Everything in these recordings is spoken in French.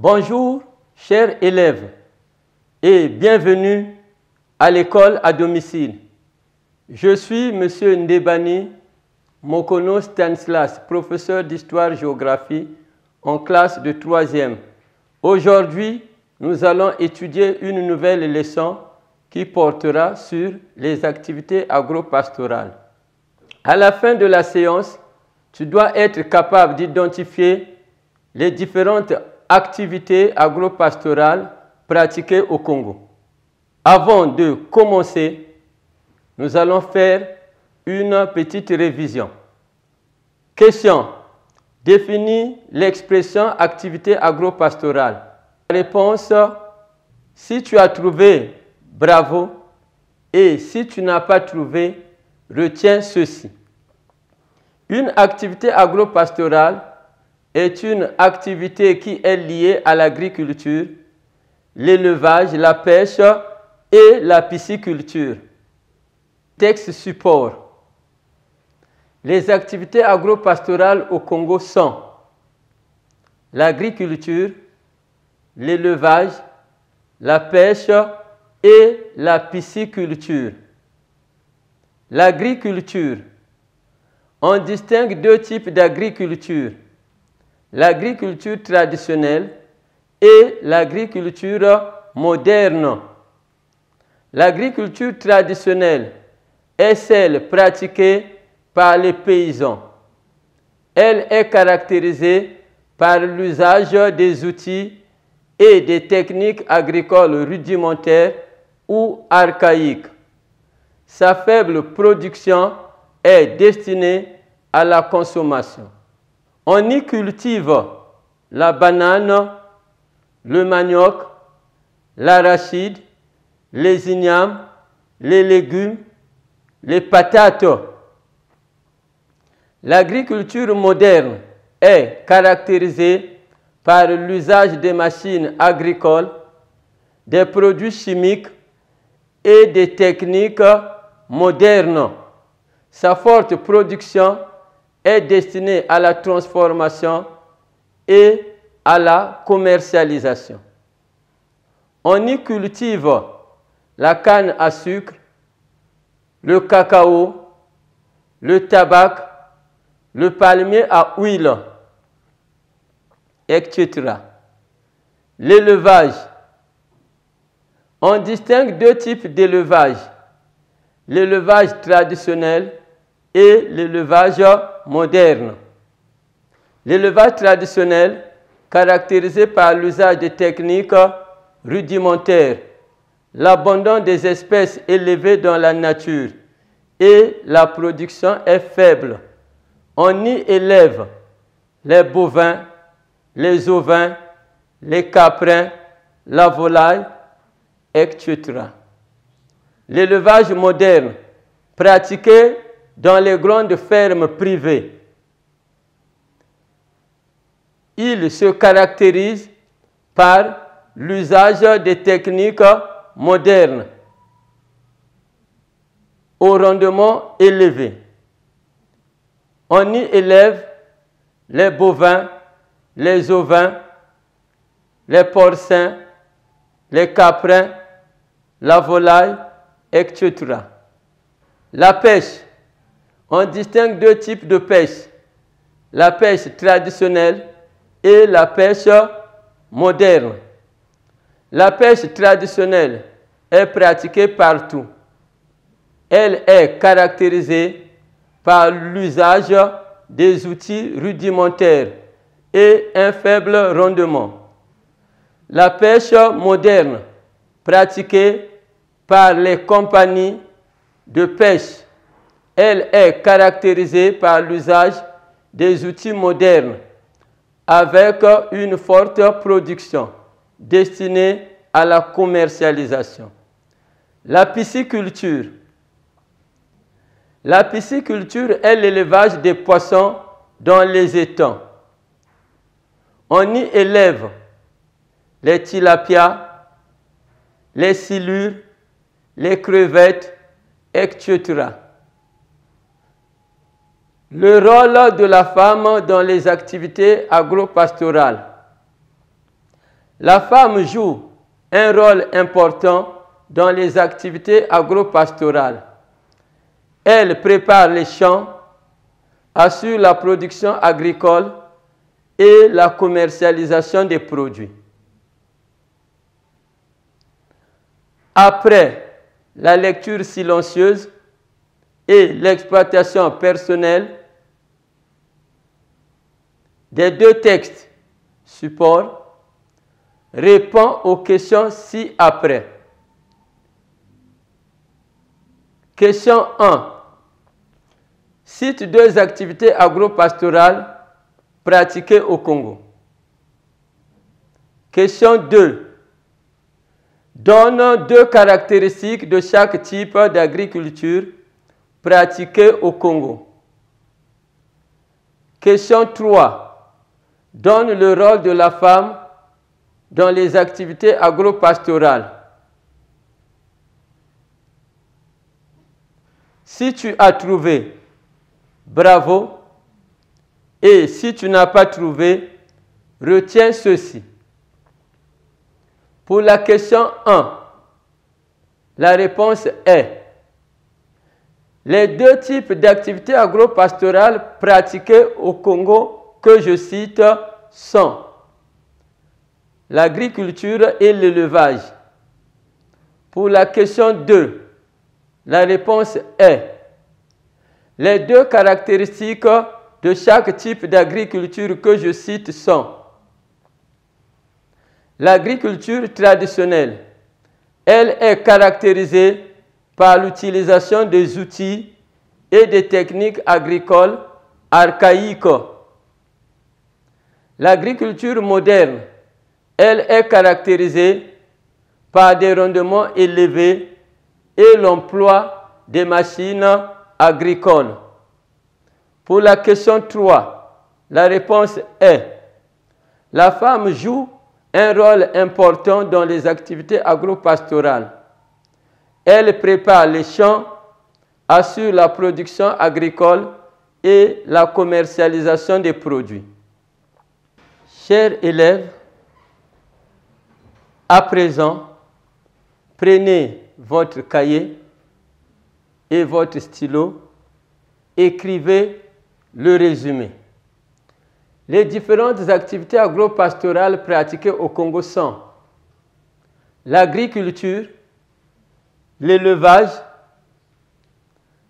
Bonjour, chers élèves, et bienvenue à l'école à domicile. Je suis M. Ndebani Mokono Stanislas, professeur d'histoire-géographie en classe de 3e. Aujourd'hui, nous allons étudier une nouvelle leçon qui portera sur les activités agro-pastorales. À la fin de la séance, tu dois être capable d'identifier les différentes activités agro-pastorales pratiquées au Congo. Avant de commencer, nous allons faire une petite révision. Question. Définis l'expression activité agro-pastorale. Réponse. Si tu as trouvé, bravo. Et si tu n'as pas trouvé, retiens ceci. Une activité agro-pastorale est une activité qui est liée à l'agriculture, l'élevage, la pêche et la pisciculture. Texte support. Les activités agro-pastorales au Congo sont l'agriculture, l'élevage, la pêche et la pisciculture. L'agriculture. On distingue deux types d'agriculture. L'agriculture traditionnelle et l'agriculture moderne. L'agriculture traditionnelle est celle pratiquée par les paysans. Elle est caractérisée par l'usage des outils et des techniques agricoles rudimentaires ou archaïques. Sa faible production est destinée à la consommation. On y cultive la banane, le manioc, l'arachide, les ignames, les légumes, les patates. L'agriculture moderne est caractérisée par l'usage des machines agricoles, des produits chimiques et des techniques modernes. Sa forte production est destinée à la transformation et à la commercialisation. On y cultive la canne à sucre, le cacao, le tabac, le palmier à huile, etc. L'élevage. On distingue deux types d'élevage, l'élevage traditionnel et l'élevage moderne. L'élevage traditionnel, caractérisé par l'usage de techniques rudimentaires, l'abandon des espèces élevées dans la nature et la production est faible. On y élève les bovins, les ovins, les caprins, la volaille, etc. L'élevage moderne, pratiqué dans les grandes fermes privées. Il se caractérise par l'usage des techniques modernes au rendement élevé. On y élève les bovins, les ovins, les porcins, les caprins, la volaille, etc. La pêche. On distingue deux types de pêche, la pêche traditionnelle et la pêche moderne. La pêche traditionnelle est pratiquée partout. Elle est caractérisée par l'usage des outils rudimentaires et un faible rendement. La pêche moderne, pratiquée par les compagnies de pêche, elle est caractérisée par l'usage des outils modernes avec une forte production destinée à la commercialisation. La pisciculture. La pisciculture est l'élevage des poissons dans les étangs. On y élève les tilapias, les silures, les crevettes, etc. Le rôle de la femme dans les activités agro-pastorales. La femme joue un rôle important dans les activités agro-pastorales. Elle prépare les champs, assure la production agricole et la commercialisation des produits. Après la lecture silencieuse et l'exploitation personnelle des deux textes supports, répond aux questions ci-après. Question 1. Cite deux activités agro-pastorales pratiquées au Congo. Question 2. Donne deux caractéristiques de chaque type d'agriculture pratiquée au Congo. Question 3. Donne le rôle de la femme dans les activités agro-pastorales. Si tu as trouvé, bravo. Et si tu n'as pas trouvé, retiens ceci. Pour la question 1, la réponse est: les deux types d'activités agro-pastorales pratiquées au Congo que je cite sont l'agriculture et l'élevage. Pour la question 2, la réponse est: les deux caractéristiques de chaque type d'agriculture que je cite sont l'agriculture traditionnelle. Elle est caractérisée par l'utilisation des outils et des techniques agricoles archaïques. L'agriculture moderne, elle est caractérisée par des rendements élevés et l'emploi des machines agricoles. Pour la question 3, la réponse est: la femme joue un rôle important dans les activités agro-pastorales. Elle prépare les champs, assure la production agricole et la commercialisation des produits. Chers élèves, à présent, prenez votre cahier et votre stylo, écrivez le résumé. Les différentes activités agro-pastorales pratiquées au Congo sont l'agriculture, l'élevage,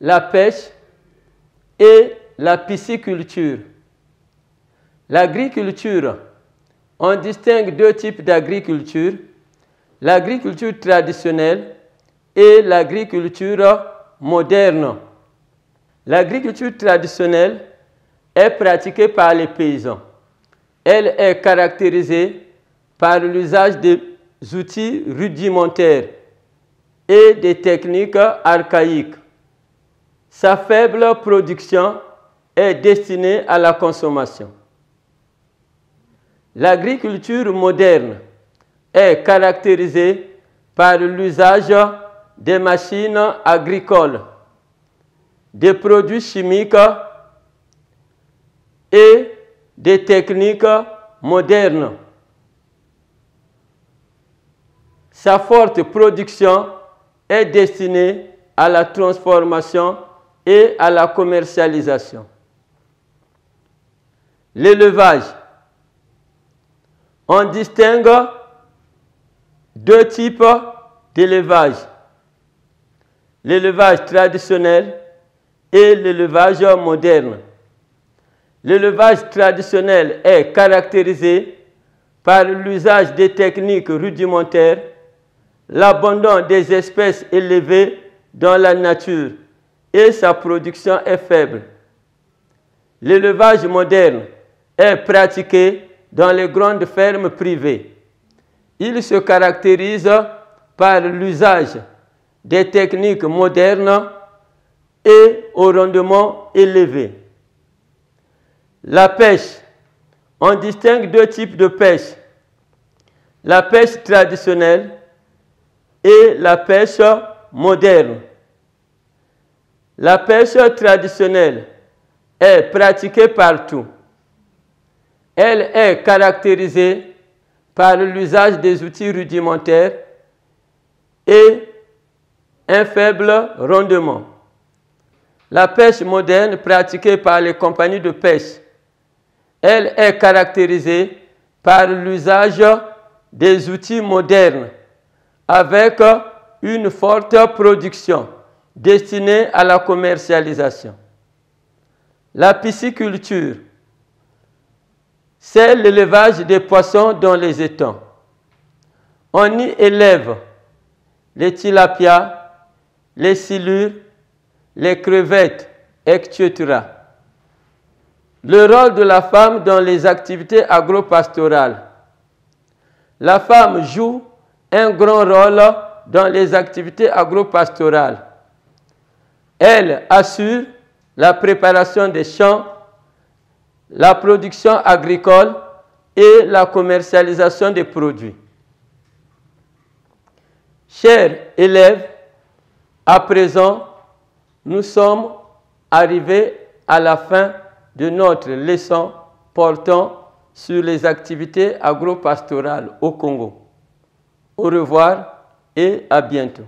la pêche et la pisciculture. L'agriculture, on distingue deux types d'agriculture, l'agriculture traditionnelle et l'agriculture moderne. L'agriculture traditionnelle est pratiquée par les paysans. Elle est caractérisée par l'usage des outils rudimentaires et des techniques archaïques. Sa faible production est destinée à la consommation. L'agriculture moderne est caractérisée par l'usage des machines agricoles, des produits chimiques et des techniques modernes. Sa forte production est destinée à la transformation et à la commercialisation. L'élevage. On distingue deux types d'élevage: l'élevage traditionnel et l'élevage moderne. L'élevage traditionnel est caractérisé par l'usage des techniques rudimentaires, l'abandon des espèces élevées dans la nature et sa production est faible. L'élevage moderne est pratiqué dans les grandes fermes privées. Il se caractérise par l'usage des techniques modernes et au rendement élevé. La pêche. On distingue deux types de pêche: la pêche traditionnelle et la pêche moderne. La pêche traditionnelle est pratiquée partout. Elle est caractérisée par l'usage des outils rudimentaires et un faible rendement. La pêche moderne pratiquée par les compagnies de pêche, elle est caractérisée par l'usage des outils modernes avec une forte production destinée à la commercialisation. La pisciculture, c'est l'élevage des poissons dans les étangs. On y élève les tilapias, les silures, les crevettes, etc. Le rôle de la femme dans les activités agro-pastorales. La femme joue un grand rôle dans les activités agro-pastorales. Elle assure la préparation des champs, la production agricole et la commercialisation des produits. Chers élèves, à présent, nous sommes arrivés à la fin de notre leçon portant sur les activités agro-pastorales au Congo. Au revoir et à bientôt.